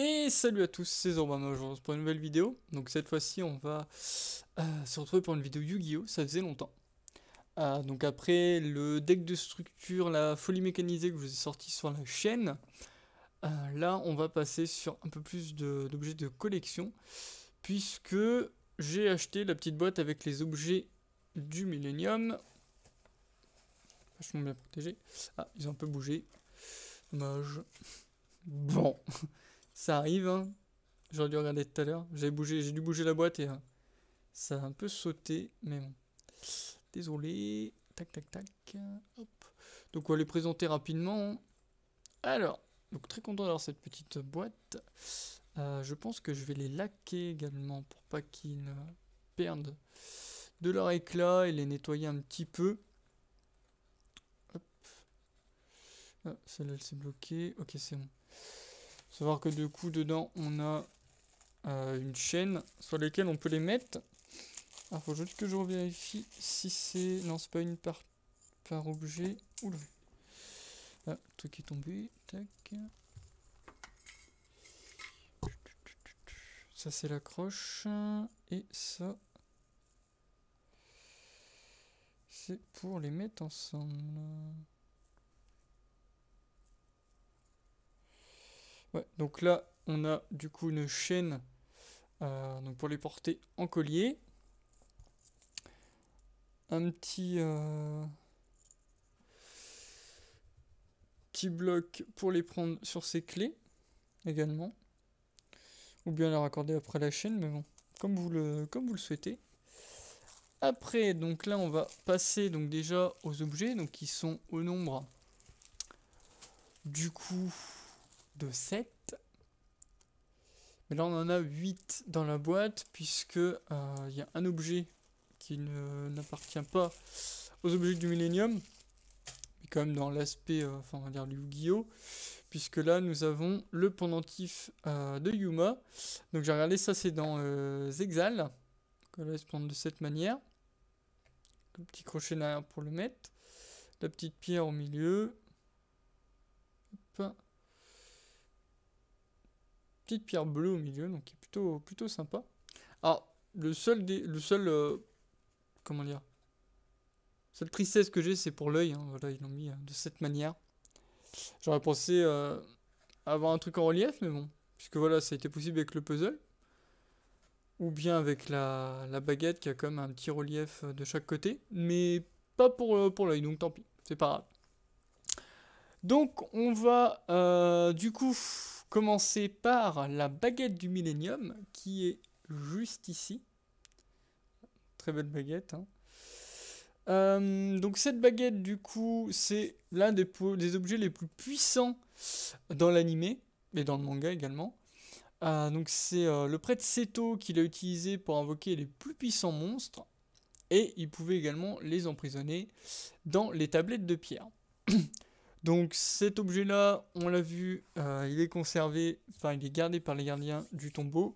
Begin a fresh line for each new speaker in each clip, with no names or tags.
Et salut à tous, c'est Zorban aujourd'hui pour une nouvelle vidéo. Donc cette fois-ci on va se retrouver pour une vidéo Yu-Gi-Oh! Ça faisait longtemps. Donc après le deck de structure, la folie mécanisée que je vous ai sorti sur la chaîne, là on va passer sur un peu plus d'objets de collection. Puisque j'ai acheté la petite boîte avec les objets du Millennium. Vachement bien protégé. Ah, ils ont un peu bougé. Dommage. Bon, ça arrive hein. J'aurais dû regarder tout à l'heure. J'ai dû bouger la boîte et ça a un peu sauté. Mais bon. Désolé. Tac, tac, tac. Hop. Donc on va les présenter rapidement. Alors, donc très content d'avoir cette petite boîte. Je pense que je vais les laquer également pour pas qu'ils ne perdent de leur éclat et les nettoyer un petit peu. Hop. Ah, celle-là elle s'est bloquée. Ok, c'est bon. Savoir que du coup dedans on a une chaîne sur laquelle on peut les mettre. Alors faut juste que je revérifie si c'est... Non, c'est pas une par objet. Oula. Ah, le truc est tombé. Tac. Ça c'est l'accroche. Et ça... c'est pour les mettre ensemble. Ouais, donc là on a du coup une chaîne donc pour les porter en collier. Un petit bloc pour les prendre sur ses clés également, ou bien les raccorder après la chaîne, mais bon, comme vous le souhaitez. Après, donc là on va passer donc déjà aux objets, donc qui sont au nombre du coup de 7. Mais là on en a 8 dans la boîte, puisque il y a un objet qui n'appartient pas aux objets du Millennium, mais quand même dans l'aspect, enfin on va dire du Yu-Gi-Oh! Puisque là nous avons le pendentif de Yuma. Donc j'ai regardé ça, c'est dans Zexal. Donc là il se prend de cette manière. Le petit crochet derrière pour le mettre. La petite pierre au milieu. Hop. Petite pierre bleue au milieu, donc qui est plutôt sympa. Alors comment dire, seule tristesse que j'ai, c'est pour l'œil, hein. Voilà, ils l'ont mis de cette manière. J'aurais pensé avoir un truc en relief, mais bon, puisque voilà, ça a été possible avec le puzzle. Ou bien avec la baguette qui a quand même un petit relief de chaque côté. Mais pas pour l'œil, donc tant pis, c'est pas grave. Donc on va du coup commencer par la baguette du Millennium, qui est juste ici. Très belle baguette, hein. Donc cette baguette du coup c'est l'un des objets les plus puissants dans l'anime et dans le manga également. Donc c'est le prêtre Seto qui l'a utilisé pour invoquer les plus puissants monstres, et il pouvait également les emprisonner dans les tablettes de pierre. Donc cet objet là, on l'a vu, il est conservé, enfin il est gardé par les gardiens du tombeau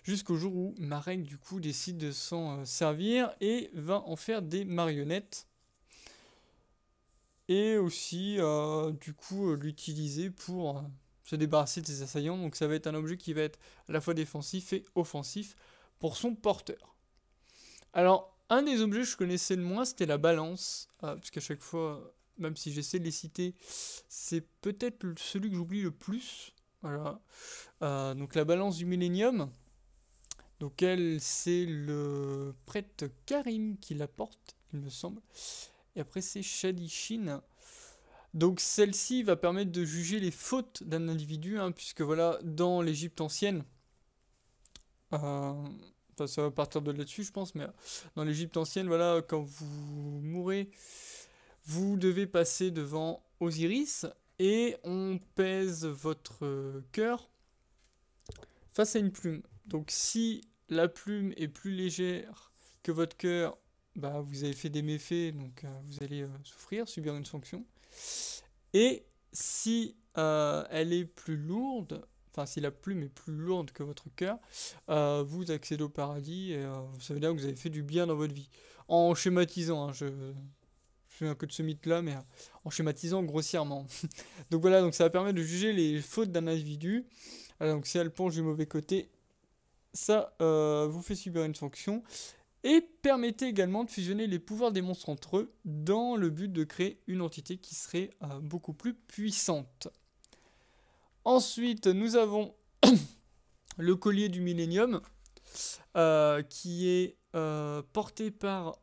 jusqu'au jour où Marek du coup décide de s'en servir et va en faire des marionnettes, et aussi du coup l'utiliser pour se débarrasser de ses assaillants. Donc ça va être un objet qui va être à la fois défensif et offensif pour son porteur. Alors un des objets que je connaissais le moins, c'était la balance, parce qu'à chaque fois, même si j'essaie de les citer, c'est peut-être celui que j'oublie le plus. Voilà. Donc la balance du Millennium. Donc elle, c'est le prêtre Karim qui la porte, il me semble. Et après c'est Shadishin. Donc celle-ci va permettre de juger les fautes d'un individu, hein, puisque voilà, dans l'Égypte ancienne, enfin, ça va partir de là-dessus je pense, mais dans l'Égypte ancienne, voilà, quand vous mourrez, vous devez passer devant Osiris, et on pèse votre cœur face à une plume. Donc si la plume est plus légère que votre cœur, bah, vous avez fait des méfaits, donc vous allez souffrir, subir une sanction. Et si elle est plus lourde, enfin si la plume est plus lourde que votre cœur, vous accédez au paradis, et ça veut dire que vous avez fait du bien dans votre vie. En schématisant, hein, je me souviens que de ce mythe-là, mais en schématisant grossièrement. Donc voilà, donc ça va permettre de juger les fautes d'un individu. Alors, donc si elle penche du mauvais côté, ça vous fait subir une sanction. Et permettez également de fusionner les pouvoirs des monstres entre eux dans le but de créer une entité qui serait beaucoup plus puissante. Ensuite, nous avons le collier du Millennium qui est porté par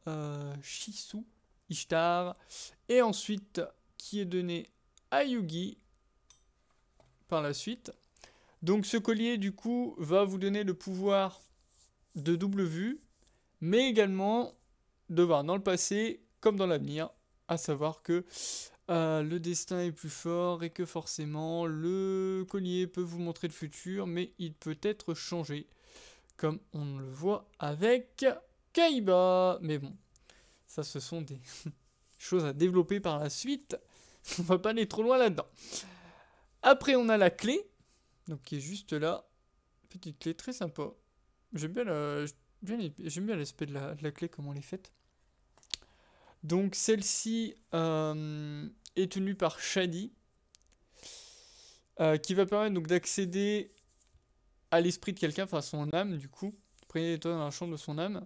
Shisu Ishtar et ensuite qui est donné à Yugi par la suite. Donc ce collier du coup va vous donner le pouvoir de double vue, mais également de voir dans le passé comme dans l'avenir, à savoir que le destin est plus fort et que forcément le collier peut vous montrer le futur, mais il peut être changé, comme on le voit avec Kaiba. Mais bon, ça ce sont des choses à développer par la suite, on va pas aller trop loin là-dedans. Après on a la clé, donc qui est juste là, petite clé très sympa. J'aime bien l'aspect de la clé, comment elle est faite. Donc celle-ci est tenue par Shady, qui va permettre donc d'accéder à l'esprit de quelqu'un, enfin à son âme du coup. Prenez-toi dans la chambre de son âme.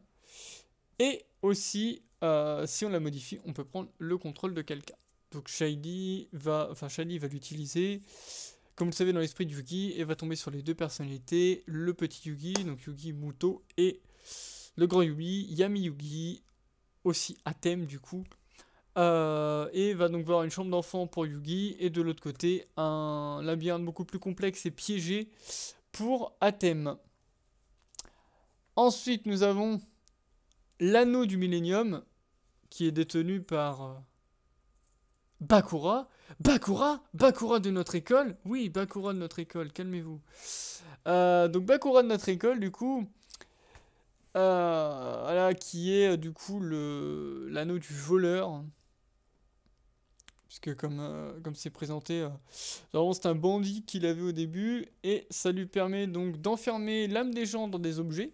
Et aussi, si on la modifie, on peut prendre le contrôle de quelqu'un. Donc Shady va l'utiliser, comme vous le savez, dans l'esprit de Yugi, et va tomber sur les deux personnalités, le petit Yugi, donc Yugi Muto, et le grand Yugi, Yami Yugi, aussi à thème du coup. Et va donc voir une chambre d'enfant pour Yugi, et de l'autre côté, un labyrinthe beaucoup plus complexe et piégé pour Athème. Ensuite, nous avons l'anneau du Millennium, qui est détenu par Bakura. Bakura de notre école. Oui, Bakura de notre école, calmez-vous. Donc Bakura de notre école, du coup, voilà, qui est du coup l'anneau du voleur. Puisque comme c'est présenté, c'est un bandit qu'il avait au début, et ça lui permet donc d'enfermer l'âme des gens dans des objets,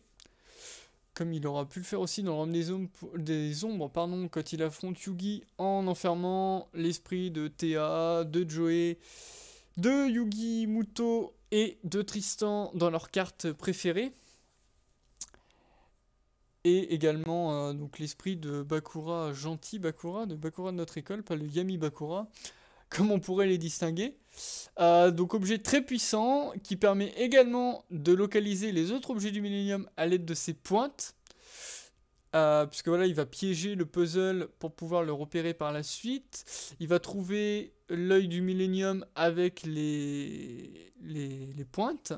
comme il aura pu le faire aussi dans le royaume des ombres, pardon, quand il affronte Yugi en enfermant l'esprit de Théa, de Joey, de Yugi Muto et de Tristan dans leurs cartes préférées. Et également donc l'esprit de Bakura, gentil Bakura, de Bakura de notre école, pas le Yami Bakura, comme on pourrait les distinguer. Donc objet très puissant, qui permet également de localiser les autres objets du Millennium à l'aide de ses pointes. Puisque voilà, il va piéger le puzzle pour pouvoir le repérer par la suite. Il va trouver l'œil du Millennium avec les pointes.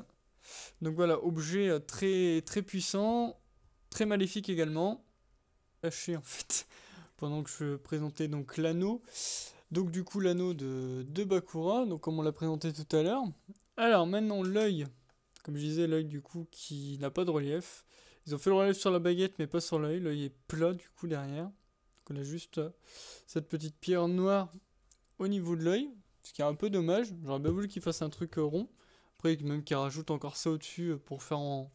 Donc voilà, objet très, très puissant. Très maléfique également. Lâché en fait. Pendant que je présentais donc l'anneau. Donc du coup l'anneau de Bakura. Donc comme on l'a présenté tout à l'heure. Alors maintenant l'œil. Comme je disais, l'œil du coup qui n'a pas de relief. Ils ont fait le relief sur la baguette mais pas sur l'œil. L'œil est plat du coup derrière. Donc on a juste cette petite pierre noire au niveau de l'œil. Ce qui est un peu dommage. J'aurais bien voulu qu'il fasse un truc rond. Après même qu'il rajoute encore ça au-dessus pour faire en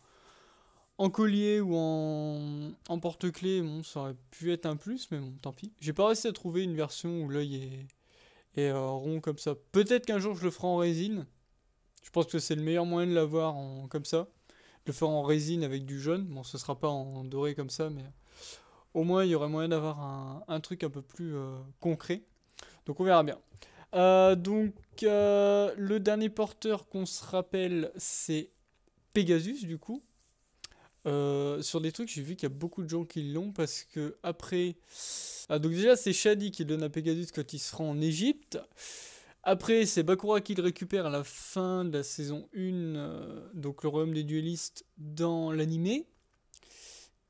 collier ou en porte-clés, bon, ça aurait pu être un plus, mais bon, tant pis. J'ai pas réussi à trouver une version où l'œil est rond comme ça. Peut-être qu'un jour je le ferai en résine. Je pense que c'est le meilleur moyen de l'avoir comme ça. De le faire en résine avec du jaune. Bon, ce sera pas en doré comme ça, mais au moins il y aurait moyen d'avoir un truc un peu plus concret. Donc on verra bien. Le dernier porteur qu'on se rappelle, c'est Pegasus du coup. Sur des trucs, j'ai vu qu'il y a beaucoup de gens qui l'ont parce que après. Donc, déjà, c'est Shady qui le donne à Pegasus quand il sera en Égypte. Après, c'est Bakura qui le récupère à la fin de la saison 1, donc le royaume des duellistes dans l'animé.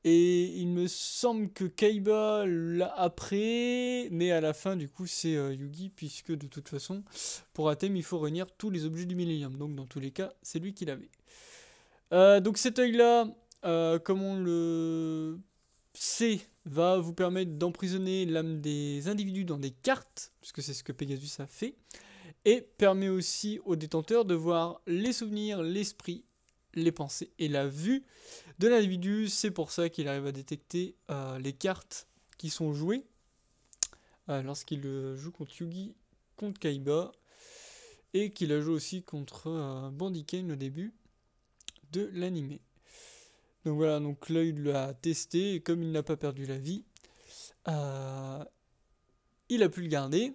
Et il me semble que Kaiba l'a après, mais à la fin, du coup, c'est Yugi, puisque de toute façon, pour Athème, il faut réunir tous les objets du Millennium. Donc, dans tous les cas, c'est lui qui l'avait. Donc, cet œil-là. Comme on le sait, va vous permettre d'emprisonner l'âme des individus dans des cartes, puisque c'est ce que Pegasus a fait, et permet aussi aux détenteurs de voir les souvenirs, l'esprit, les pensées et la vue de l'individu. C'est pour ça qu'il arrive à détecter les cartes qui sont jouées. lorsqu'il joue contre Yugi, contre Kaiba, et qu'il a joué aussi contre Bandy Kane au début de l'anime. Donc voilà, donc là il l'a testé, et comme il n'a pas perdu la vie, il a pu le garder.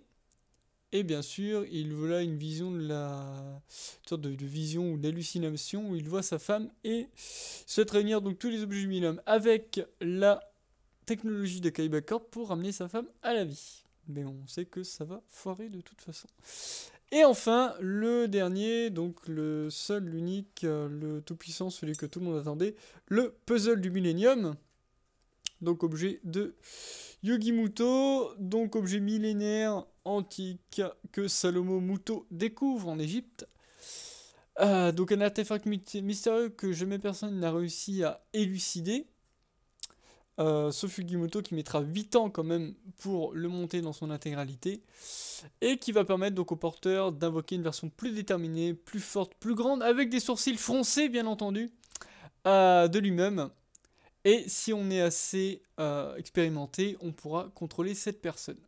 Et bien sûr, il voit une vision de une sorte de vision ou d'hallucination où il voit sa femme et souhaite réunir donc tous les objets du millénium avec la technologie de Kaiba Corp pour ramener sa femme à la vie. Mais on sait que ça va foirer de toute façon. Et enfin, le dernier, donc le seul, l'unique, le tout-puissant, celui que tout le monde attendait, le puzzle du millénium. Donc objet de Yugi Muto, donc objet millénaire antique que Salomo Muto découvre en Égypte. Donc un artefact mystérieux que jamais personne n'a réussi à élucider. Sauf Yugi Muto qui mettra 8 ans quand même pour le monter dans son intégralité. Et qui va permettre donc au porteur d'invoquer une version plus déterminée, plus forte, plus grande, avec des sourcils froncés bien entendu, de lui-même. Et si on est assez expérimenté, on pourra contrôler cette personne.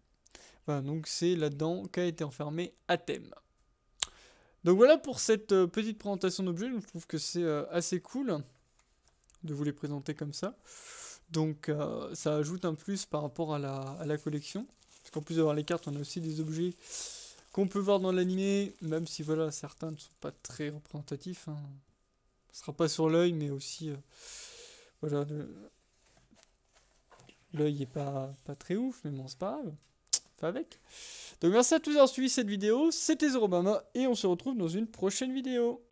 Voilà, donc c'est là-dedans qu'a été enfermé Athème. Donc voilà pour cette petite présentation d'objets. Je trouve que c'est assez cool de vous les présenter comme ça. Donc ça ajoute un plus par rapport à la collection. Parce qu'en plus d'avoir les cartes, on a aussi des objets qu'on peut voir dans l'anime, même si voilà, certains ne sont pas très représentatifs. Hein. Ce sera pas sur l'œil, mais aussi... voilà, l'œil est pas très ouf, mais bon, c'est pas grave. Fait avec. Donc merci à tous d'avoir suivi cette vidéo. C'était Zorobama et on se retrouve dans une prochaine vidéo.